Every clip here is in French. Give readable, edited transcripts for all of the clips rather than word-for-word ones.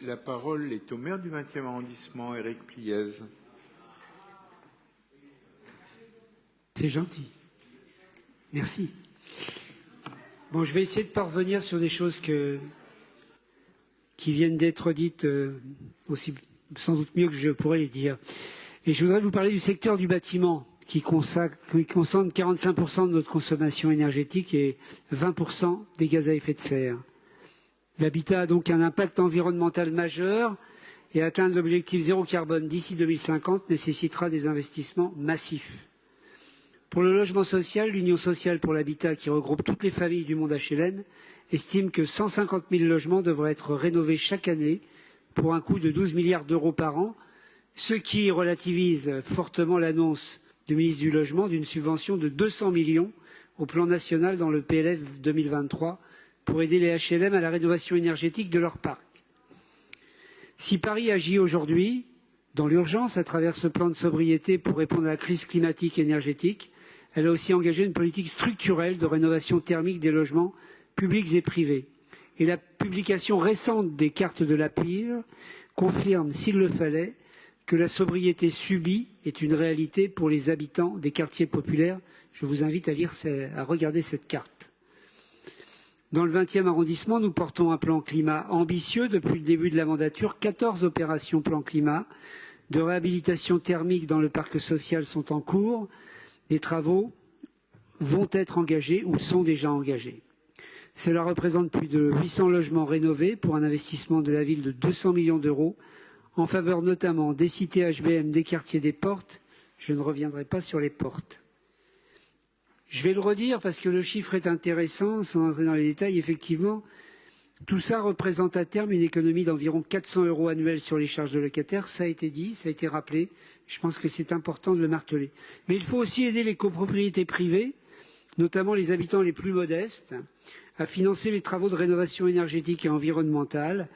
La parole est au maire du 20e arrondissement, Éric Pliez. C'est gentil. Merci. Bon, je vais essayer de parvenir sur des choses qui viennent d'être dites aussi sans doute mieux que je pourrais les dire. Et je voudrais vous parler du secteur du bâtiment qui concentre 45% de notre consommation énergétique et 20% des gaz à effet de serre. L'habitat a donc un impact environnemental majeur et atteindre l'objectif zéro carbone d'ici 2050 nécessitera des investissements massifs. Pour le logement social, l'Union sociale pour l'habitat, qui regroupe toutes les familles du monde HLM, estime que 150 000 logements devraient être rénovés chaque année pour un coût de 12 milliards d'euros par an, ce qui relativise fortement l'annonce du ministre du Logement d'une subvention de 200 millions au plan national dans le PLF 2023 pour aider les HLM à la rénovation énergétique de leur parc. Si Paris agit aujourd'hui dans l'urgence à travers ce plan de sobriété pour répondre à la crise climatique et énergétique, elle a aussi engagé une politique structurelle de rénovation thermique des logements publics et privés. Et la publication récente des cartes de la PIR confirme, s'il le fallait, que la sobriété subie est une réalité pour les habitants des quartiers populaires. Je vous invite à regarder cette carte. Dans le 20e arrondissement, nous portons un plan climat ambitieux depuis le début de la mandature. 14 opérations plan climat de réhabilitation thermique dans le parc social sont en cours. Des travaux vont être engagés ou sont déjà engagés. Cela représente plus de 800 logements rénovés pour un investissement de la ville de 200 millions d'euros en faveur notamment des cités HBM, des quartiers des portes. Je ne reviendrai pas sur les portes. Je vais le redire parce que le chiffre est intéressant, sans entrer dans les détails. Effectivement, tout ça représente à terme une économie d'environ 400 € annuels sur les charges de locataires. Ça a été dit, ça a été rappelé. Je pense que c'est important de le marteler. Mais il faut aussi aider les copropriétés privées, notamment les habitants les plus modestes, à financer les travaux de rénovation énergétique et environnementale.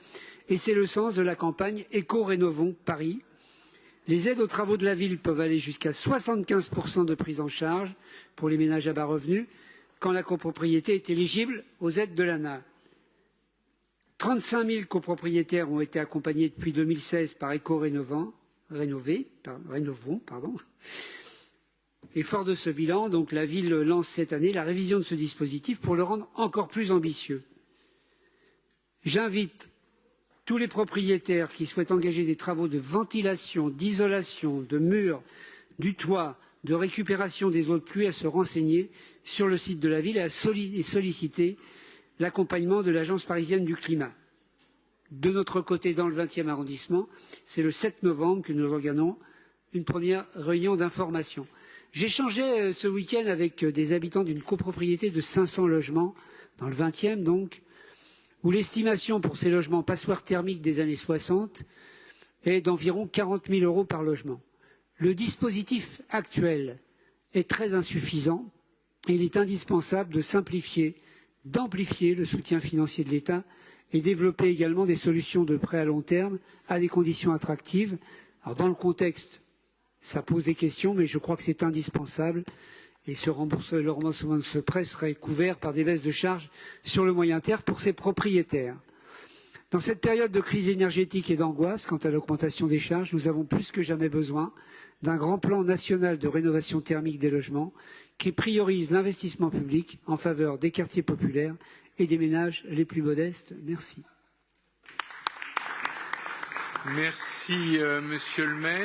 Et c'est le sens de la campagne Éco-Rénovons Paris. Les aides aux travaux de la ville peuvent aller jusqu'à 75% de prise en charge pour les ménages à bas revenus quand la copropriété est éligible aux aides de l'ANA. 35 000 copropriétaires ont été accompagnés depuis 2016 par Éco-Rénovons. Et fort de ce bilan, donc, la ville lance cette année la révision de ce dispositif pour le rendre encore plus ambitieux. J'invite tous les propriétaires qui souhaitent engager des travaux de ventilation, d'isolation, de murs, du toit, de récupération des eaux de pluie à se renseigner sur le site de la ville et à solliciter l'accompagnement de l'Agence parisienne du climat. De notre côté, dans le 20e arrondissement, c'est le 7 novembre que nous organisons une première réunion d'information. J'échangeais ce week-end avec des habitants d'une copropriété de 500 logements, dans le 20e donc, où l'estimation pour ces logements passoires thermiques des années 60 est d'environ 40 000 € par logement. Le dispositif actuel est très insuffisant et il est indispensable de simplifier, d'amplifier le soutien financier de l'État et développer également des solutions de prêt à long terme à des conditions attractives. Alors dans le contexte, ça pose des questions, mais je crois que c'est indispensable. Et le remboursement de ce prêt serait couvert par des baisses de charges sur le moyen terme pour ces propriétaires. Dans cette période de crise énergétique et d'angoisse quant à l'augmentation des charges, nous avons plus que jamais besoin d'un grand plan national de rénovation thermique des logements qui priorise l'investissement public en faveur des quartiers populaires et des ménages les plus modestes. Merci. Merci, monsieur le maire.